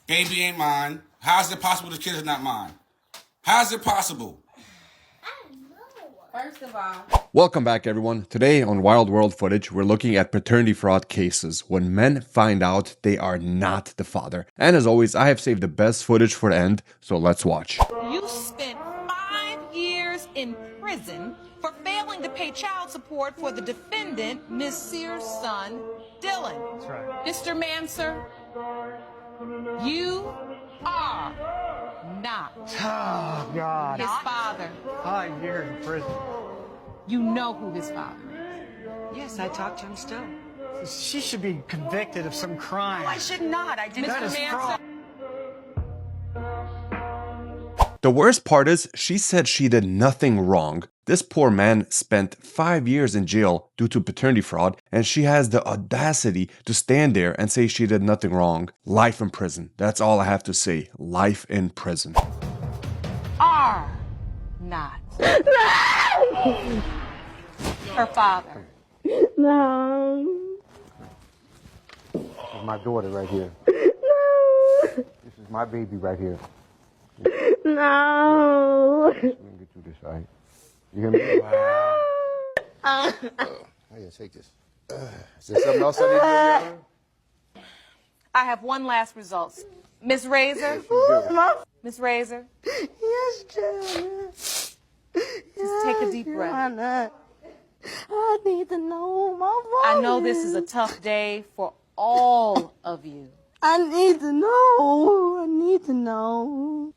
Baby ain't mine. How's it possible the kids are not mine? How's it possible? First of all, Welcome back, everyone. Today on Wild World Footage, we're looking at paternity fraud cases when men find out they are not the father. And as always, I have saved the best footage for the end, so let's watch. you spent 5 years in prison for failing to pay child support for the defendant, Ms. Sears' son, Dylan. That's right. Mr. Manser, you are not Oh, God. his father. 5 years in prison. You know who his father is. Yes, I talk to him still. She should be convicted of some crime. I should not. I did That not. is Mr. fraud. Manser, The worst part is, she said she did nothing wrong. This poor man spent 5 years in jail due to paternity fraud, and she has the audacity to stand there and say she did nothing wrong. Life in prison. That's all I have to say. Life in prison. are not her father. No. This is my daughter right here. No. This is my baby right here. No. Let me get through this, all right? You hear me? Wow. Oh, yeah, take this. Is there something else I need to do, Your Honor? I have one last result. Miss Razor? My, Miss Razor? yes, Judge. Just take a deep breath. Why not? I need to know my father. I know this is a tough day for all of you. I need to know. I need to know.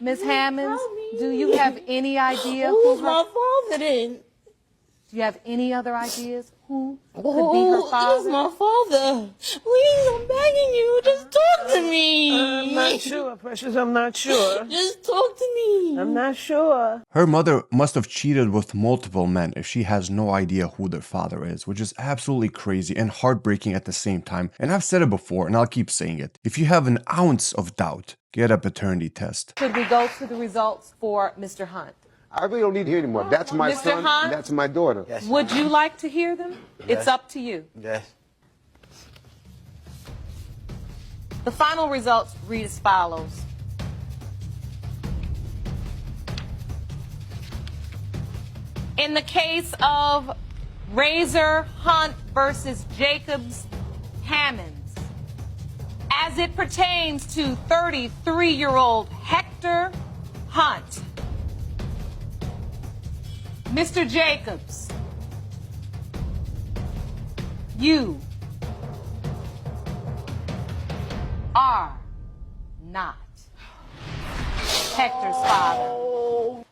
Miss Hammonds, do you have any idea Who's who my her, father then? do you have any other ideas who could be her Who's father? my father? Please, I'm begging you. Just talk to me. I'm not sure, Precious. I'm not sure. Just talk to me. I'm not sure. Her mother must have cheated with multiple men if she has no idea who their father is, which is absolutely crazy and heartbreaking at the same time. And I've said it before, and I'll keep saying it. If you have an ounce of doubt, get a paternity test. Could we go to the results for Mr. Hunt? I really don't need to hear anymore. That's my Mr. son, Hunt? that's my daughter. Yes. Would you like to hear them? It's up to you. Yes. The final results read as follows. In the case of Razor Hunt versus Jacobs Hammonds, as it pertains to 33-year-old Hector Hunt, Mr. Jacobs, you are not Hector's father.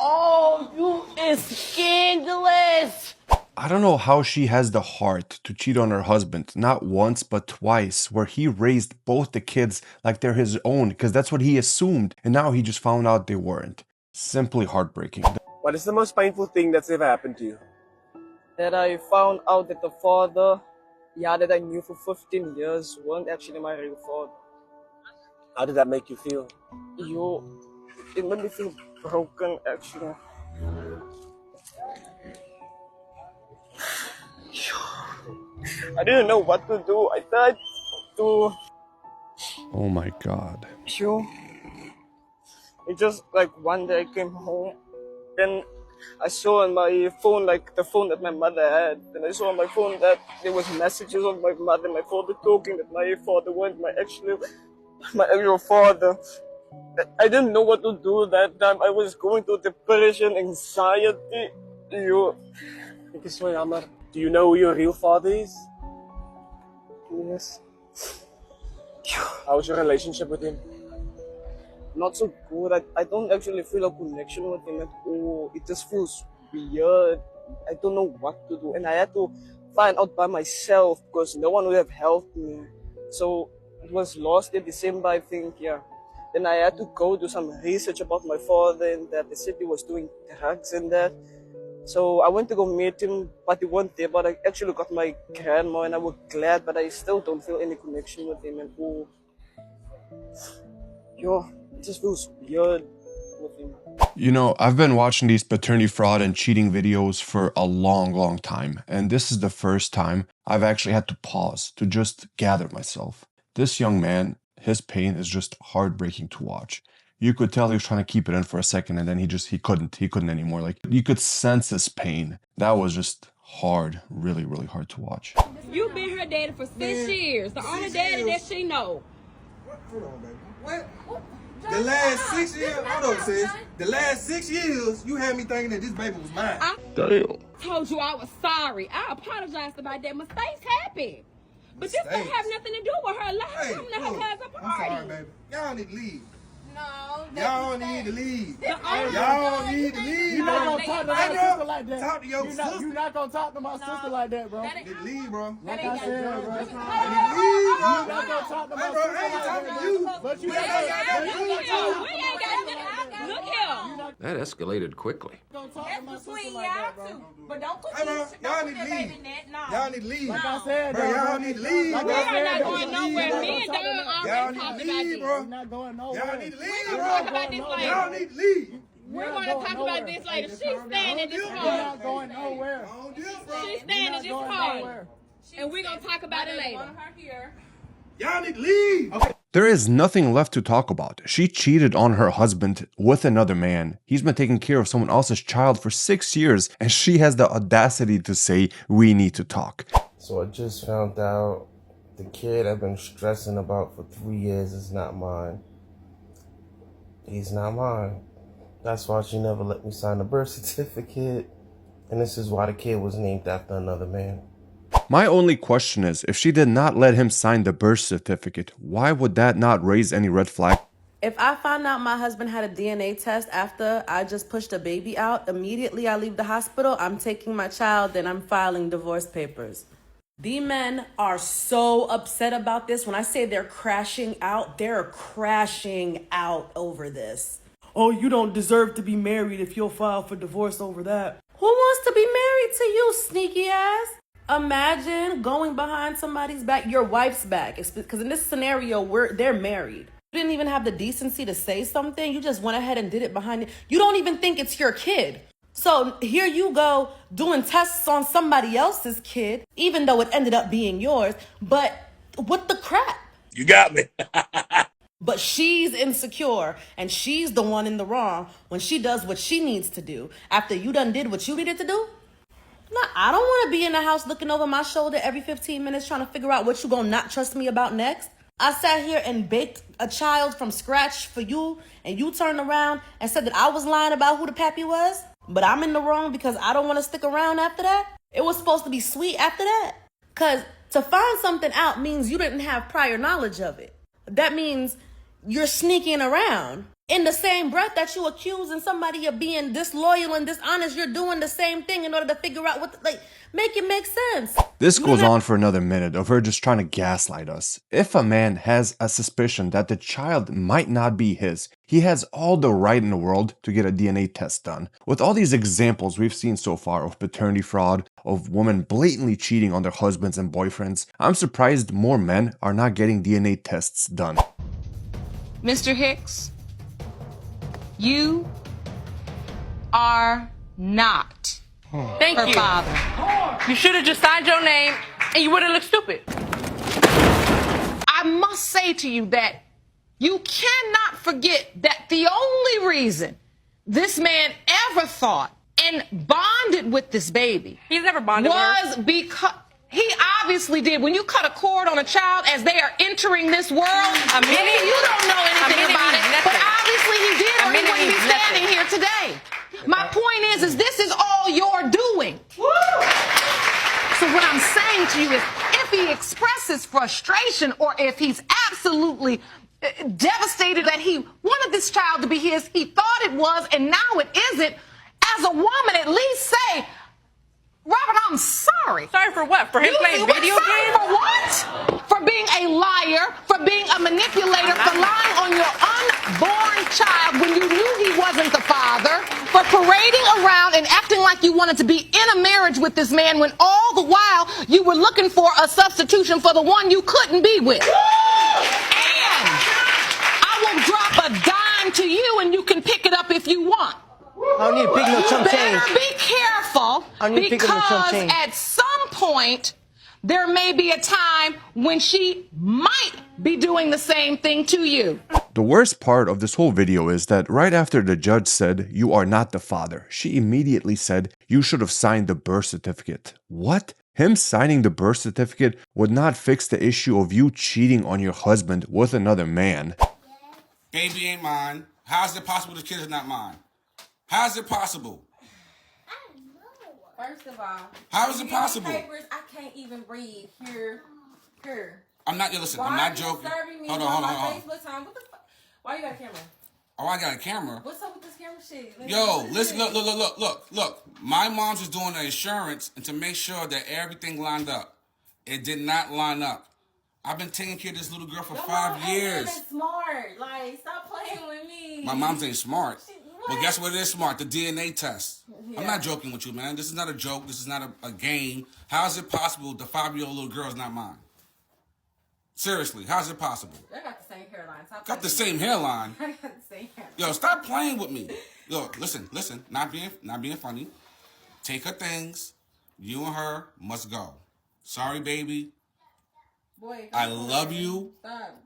Oh, you is scandalous. I don't know how she has the heart to cheat on her husband, not once but twice, where he raised both the kids like they're his own, because that's what he assumed, and now he just found out they weren't. Simply heartbreaking. What is the most painful thing that's ever happened to you? That I found out that the father, that I knew for 15 years, weren't actually my real father. How did that make you feel? It made me feel broken, actually. I didn't know what to do. I tried to. Oh my God. It just like one day I came home, then I saw on my phone, like the phone that my mother had, and I saw on my phone that there was messages of my mother and my father talking that my father wasn't my actual father. I didn't know what to do that time. I was going through depression, anxiety. It is so jammer. Do you know who your real father is? Yes. How's your relationship with him? Not so good. I don't actually feel a connection with him at all. It just feels weird. I don't know what to do. And I had to find out by myself because no one would have helped me. So it was last year, December, I think, yeah. Then I had to go do some research about my father and that. They said he was doing drugs and that. So I went to go meet him, but he wasn't there. But I actually got my grandma and I was glad, but I still don't feel any connection with him at all. It just feels weird with him. You know, I've been watching these paternity fraud and cheating videos for a long time. And this is the first time I've actually had to pause to just gather myself. This young man, his pain is just heartbreaking to watch. You could tell he was trying to keep it in for a second, and then he couldn't anymore. Like, you could sense his pain. That was just hard, really, really hard to watch. You've been her daddy for 6 years. The only daddy that she know. Hold on, baby. What? The last 6 years, hold on, sis. The last 6 years, you had me thinking that this baby was mine. Damn. Told you I was sorry. I apologized about that. Mistakes happen. But this don't have nothing to do with her life. Hey, I'm not her cousin party. I'm sorry, baby. Y'all need to leave. No. Y'all need to leave. Y'all need to leave. You're not gonna talk to my sister like that. Talk to your sister. You're not gonna talk to my sister like that, bro. You need to leave, bro. Like I said, bro. You need to leave, bro. You're not gonna talk to my sister I ain't like talking that. to you. But you Look here. That escalated quickly. Don't talk to my sister Between like y'all that, bro. two. But don't put Hey, bro, don't y'all put need to that leave. baby in that. No. Y'all need to leave. Like I said, Bro, y'all need to leave, Like bro. I We are said, not don't going leave. nowhere. Y'all Me don't and talk Doug to me. Y'all already need talked to about leave, this. bro. You're not going Y'all nowhere. need to We're leave, gonna bro. talk about this later. Y'all need to leave. We're You're going not to talk going about this nowhere. later. She's staying in this You're car. not going nowhere. Don't deal, bro. She's You're staying in not this going car. nowhere. And we're going to talk about it later. Y'all need to leave. There is nothing left to talk about. She cheated on her husband with another man. He's been taking care of someone else's child for 6 years, and she has the audacity to say, we need to talk. So I just found out the kid I've been stressing about for 3 years is not mine. He's not mine. That's why she never let me sign the birth certificate. And this is why the kid was named after another man. My only question is, if she did not let him sign the birth certificate, why would that not raise any red flag? If I found out my husband had a DNA test after I just pushed a baby out, immediately I leave the hospital, I'm taking my child and I'm filing divorce papers. The men are so upset about this. When I say they're crashing out over this. Oh, you don't deserve to be married if you'll file for divorce over that. Who wants to be married to you, sneaky ass? Imagine going behind somebody's back, your wife's back. Because in this scenario, they're married. You didn't even have the decency to say something. You just went ahead and did it behind it. You don't even think it's your kid. So here you go doing tests on somebody else's kid, even though it ended up being yours. But what the crap? You got me. But she's insecure and she's the one in the wrong when she does what she needs to do after you done did what you needed to do. No, I don't want to be in the house looking over my shoulder every 15 minutes trying to figure out what you gonna not trust me about next. I sat here and baked a child from scratch for you, and you turned around and said that I was lying about who the pappy was, but I'm in the wrong because I don't want to stick around after that. It was supposed to be sweet after that. Because to find something out means you didn't have prior knowledge of it. That means you're sneaking around. In the same breath that you accusing somebody of being disloyal and dishonest, you're doing the same thing in order to figure out what, make it make sense. This goes on for another minute of her just trying to gaslight us. If a man has a suspicion that the child might not be his, he has all the right in the world to get a DNA test done. With all these examples we've seen so far of paternity fraud, of women blatantly cheating on their husbands and boyfriends, I'm surprised more men are not getting DNA tests done. Mr. Hicks, you are not Thank her you. father. You should have just signed your name and you wouldn't look stupid. I must say to you that you cannot forget that the only reason this man ever thought and bonded with this baby He's never bonded was because he obviously did. When you cut a cord on a child as they are entering this world, maybe you don't know anything about it, but obviously he did, or he wouldn't be standing here today. My point is this is all you're doing. So what I'm saying to you is, if he expresses frustration or if he's absolutely devastated that he wanted this child to be his, he thought it was, and now it isn't, as a woman, at least say, Robert, I'm sorry. Sorry for what? For him playing video games? For what? For being a liar, for being a manipulator, for lying on your unborn child when you knew he wasn't the father, for parading around and acting like you wanted to be in a marriage with this man when all the while you were looking for a substitution for the one you couldn't be with. And I will drop a dime to you and you can pick it up if you want. I don't need to pick no chump change. You better be careful, because at some point there may be a time when she might be be doing the same thing to you. The worst part of this whole video is that right after the judge said, "You are not the father," she immediately said, "You should have signed the birth certificate." What? Him signing the birth certificate would not fix the issue of you cheating on your husband with another man. Baby ain't mine. How is it possible the kid is not mine? How is it possible? First of all, how is it possible? Papers, I can't even read. Here. I'm not. Listen, I'm not joking. Hold on. Facebook time. What the fuck? Why you got a camera? Oh, I got a camera. What's up with this camera shit? Yo, listen, look. My mom's was doing the insurance and to make sure that everything lined up. It did not line up. I've been taking care of this little girl for 5 years. Ain't smart. Like, stop playing with me. My mom's ain't smart. But guess what is smart? The DNA test. Yeah. I'm not joking with you, man. This is not a joke. This is not a game. How is it possible the 5-year-old little girl is not mine? Seriously, how is it possible? They got the same hairline. Got the same hairline. I got the same hairline. Yo, stop playing with me. Yo, listen. Not being funny. Take her things. You and her must go. Sorry, baby. Boy, I love you,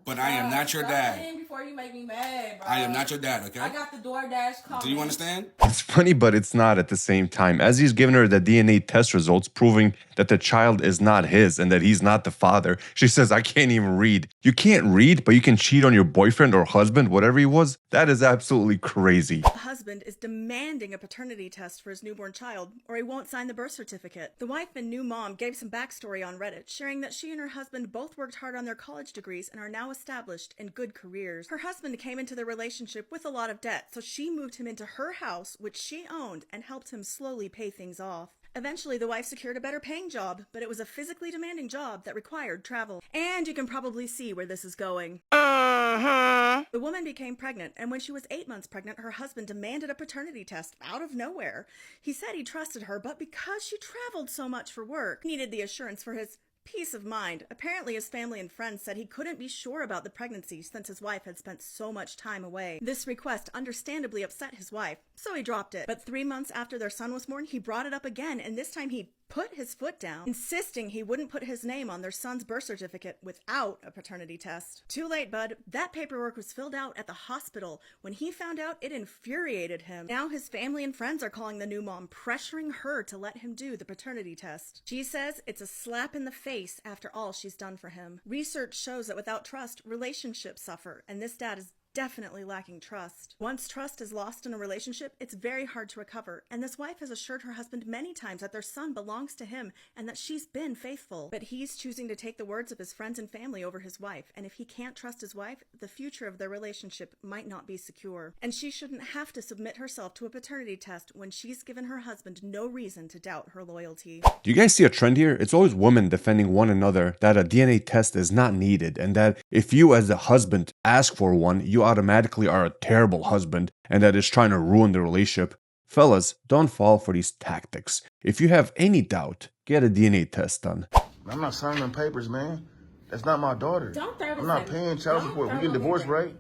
but I am not your dad. Before you make me mad, bro. I am not your dad, okay? I got the DoorDash comment. Do you understand? It's funny, but it's not at the same time, as he's given her the DNA test results proving that the child is not his and that he's not the father. She says, "I can't even read." You can't read, but you can cheat on your boyfriend or husband, whatever he was? That is absolutely crazy. The husband is demanding a paternity test for his newborn child, or he won't sign the birth certificate. The wife and new mom gave some backstory on Reddit, sharing that she and her husband both worked hard on their college degrees and are now established in good careers. Her husband came into the relationship with a lot of debt, so she moved him into her house, which she owned, and helped him slowly pay things off. Eventually, the wife secured a better paying job, but it was a physically demanding job that required travel. And you can probably see where this is going. The woman became pregnant, and when she was 8 months pregnant, her husband demanded a paternity test out of nowhere. He said he trusted her, but because she traveled so much for work, he needed the assurance for his peace of mind. Apparently, his family and friends said he couldn't be sure about the pregnancy since his wife had spent so much time away. This request understandably upset his wife, so he dropped it. But 3 months after their son was born, he brought it up again, and this time he put his foot down, insisting he wouldn't put his name on their son's birth certificate without a paternity test. Too late, bud. That paperwork was filled out at the hospital. When he found out, it infuriated him. Now his family and friends are calling the new mom, pressuring her to let him do the paternity test. She says it's a slap in the face after all she's done for him. Research shows that without trust, relationships suffer, and this dad is definitely lacking trust. Once trust is lost in a relationship, it's very hard to recover, and this wife has assured her husband many times that their son belongs to him and that she's been faithful. But he's choosing to take the words of his friends and family over his wife, and if he can't trust his wife, the future of their relationship might not be secure. And she shouldn't have to submit herself to a paternity test when she's given her husband no reason to doubt her loyalty. Do you guys see a trend here? It's always women defending one another that a DNA test is not needed, and that if you as a husband ask for one, you automatically are a terrible husband and that is trying to ruin the relationship. Fellas, don't fall for these tactics. If you have any doubt, get a DNA test done. I'm not signing them papers, man. That's not my daughter. I'm not paying child support. We getting divorced, right?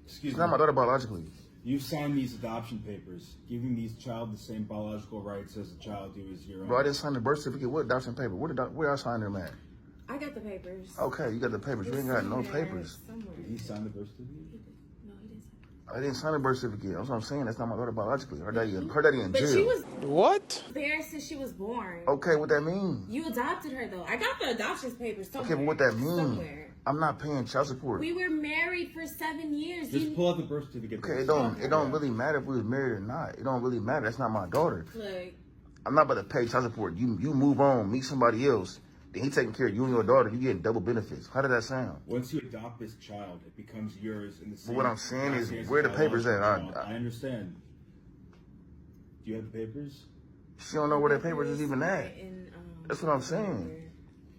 Excuse It's me. not my daughter biologically. You signed these adoption papers, giving these child the same biological rights as a child who is your own. Bro, I didn't sign the birth certificate. What adoption paper? Where I signed them at? I got the papers. Okay, you got the papers. You ain't got no papers. Did he sign the birth certificate? I didn't sign a birth certificate. That's what I'm saying. That's not my daughter biologically. Her daddy in But jail. she was What? there since she was born. Okay, what that mean? You adopted her though. I got the adoption papers somewhere. Okay, but what that mean? Somewhere. I'm not paying child support. We were married for 7 years. Just pull out the birth certificate. Okay, it don't really matter if we was married or not. It don't really matter. That's not my daughter. Look, I'm not about to pay child support. You move on, meet somebody else. Then he taking care of you and your daughter. You getting double benefits. How did that sound? Once you adopt this child, it becomes yours in the same. But what I'm saying is, capacity as where the a papers at? biological child. I understand. Do you have the papers? She don't know where the papers is even at. That's what I'm saying.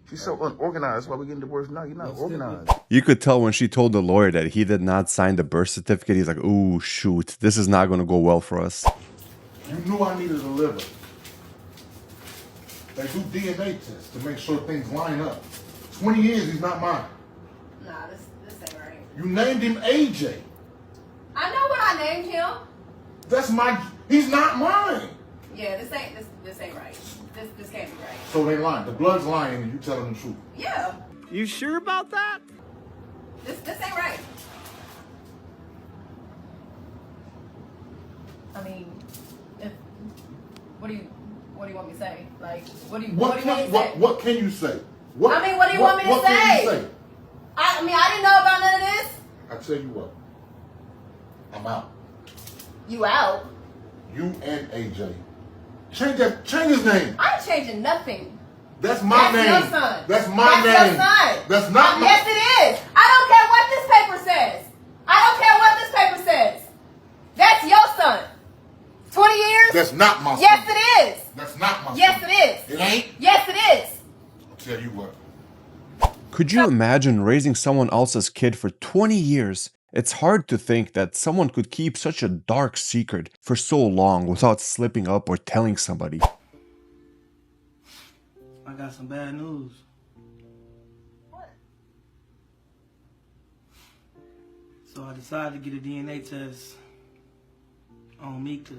She's so unorganized. That's why we're getting divorced now. You're not organized. You could tell when she told the lawyer that he did not sign the birth certificate, he's like, ooh, shoot, this is not going to go well for us. You knew I needed a liver. They do DNA tests to make sure things line up. 20 years, he's not mine. nah, this ain't right. You named him AJ. I know what I named him. He's not mine. Yeah, this ain't right. This can't be right. So they lying. The blood's lying and you telling the truth. Yeah. You sure about that? This ain't right. I mean, what do you want me to say? Like, what do you want me to say? What can you say? What, I mean, what do you want me to what say? Can you say? I mean, I didn't know about none of this. I tell you what, I'm out. You out? You and AJ. Change his name. I ain't changing nothing. That's my name. That's your son. That's my name. That's your son. That's not my... Yes, it is. I don't care what this paper says. I don't care what this paper says. That's your son. 20 years? That's not my son. Yes, it is. That's not my son. Yes, it is. It ain't? Yes, it is. I'll tell you what. Could you imagine raising someone else's kid for 20 years? It's hard to think that someone could keep such a dark secret for so long without slipping up or telling somebody. I got some bad news. What? So I decided to get a DNA test on Mika.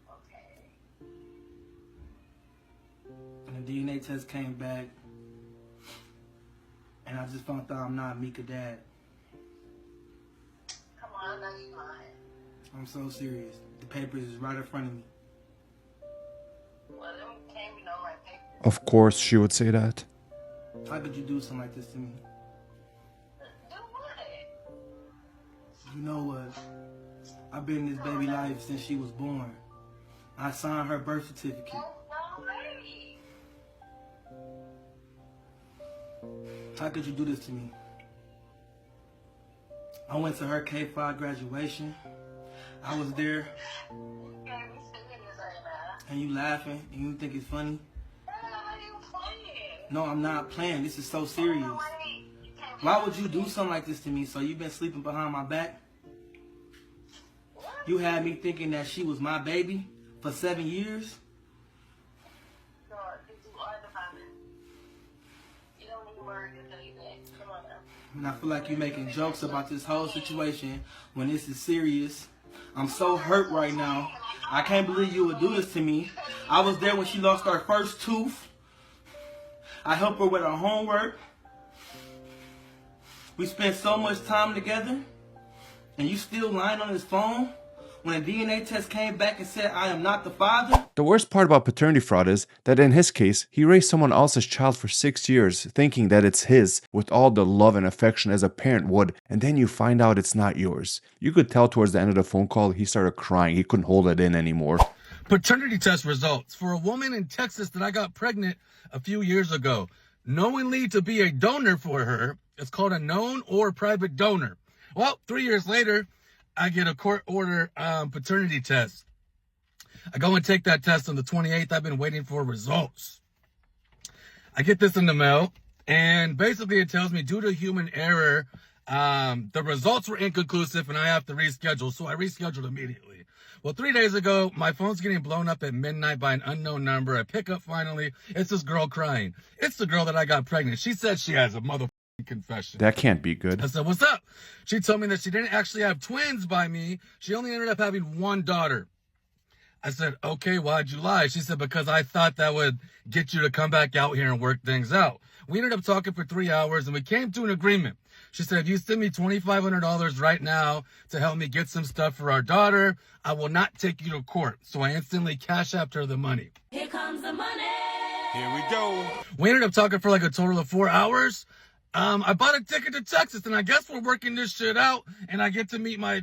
Okay. And the DNA test came back. And I just found out I'm not Mika's dad. Come on, now you lying. I'm so serious. The papers is right in front of me. Well, them can't be no right papers. Of course she would say that. How could you do something like this to me? Do what? You know what? I've been in this baby life since she was born. I signed her birth certificate. No, baby. How could you do this to me? I went to her K-5 graduation. I was there. And you laughing and you think it's funny? No, I'm not playing. This is so serious. Why would you do something like this to me? So you've been sleeping behind my back? You had me thinking that she was my baby for 7 years? And I feel like you're making jokes about this whole situation when this is serious. I'm so hurt right now. I can't believe you would do this to me. I was there when she lost her first tooth. I helped her with her homework. We spent so much time together. And you still lying on his phone? When a DNA test came back and said I am not the father? The worst part about paternity fraud is that in his case, he raised someone else's child for 6 years, thinking that it's his, with all the love and affection as a parent would, and then you find out it's not yours. You could tell towards the end of the phone call, he started crying. He couldn't hold it in anymore. Paternity test results for a woman in Texas that I got pregnant a few years ago. Knowingly to be a donor for her, it's called a known or private donor. Well, 3 years later, I get a court order paternity test. I go and take that test on the 28th. I've been waiting for results. I get this in the mail, and basically it tells me due to human error, the results were inconclusive and I have to reschedule. So I rescheduled immediately. Well, 3 days ago, my phone's getting blown up at midnight by an unknown number. I pick up finally. It's this girl crying. It's the girl that I got pregnant. She said she has a mother confession. That can't be good. I said, what's up? She told me that she didn't actually have twins by me. She only ended up having one daughter. I said, okay, why'd you lie? She said, because I thought that would get you to come back out here and work things out. We ended up talking for 3 hours and we came to an agreement. She said, if you send me $2,500 right now to help me get some stuff for our daughter, I will not take you to court. So I instantly cash apped her the money. Here comes the money. Here we go. We ended up talking for like a total of 4 hours. I bought a ticket to Texas, and I guess we're working this shit out, and I get to meet my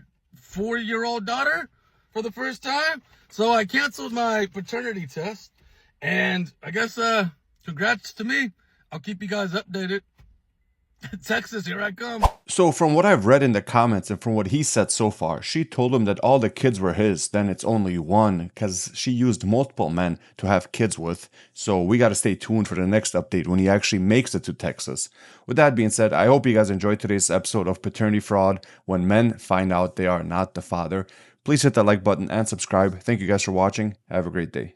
4-year-old daughter for the first time. So I canceled my paternity test, and I guess, congrats to me. I'll keep you guys updated. Texas, here I come. So from what I've read in the comments and from what he said so far, she told him that all the kids were his, then it's only one, because she used multiple men to have kids with. So we got to stay tuned for the next update when he actually makes it to Texas. With that being said, I hope you guys enjoyed today's episode of Paternity Fraud, when men find out they are not the father. Please hit that like button and subscribe. Thank you guys for watching. Have a great day.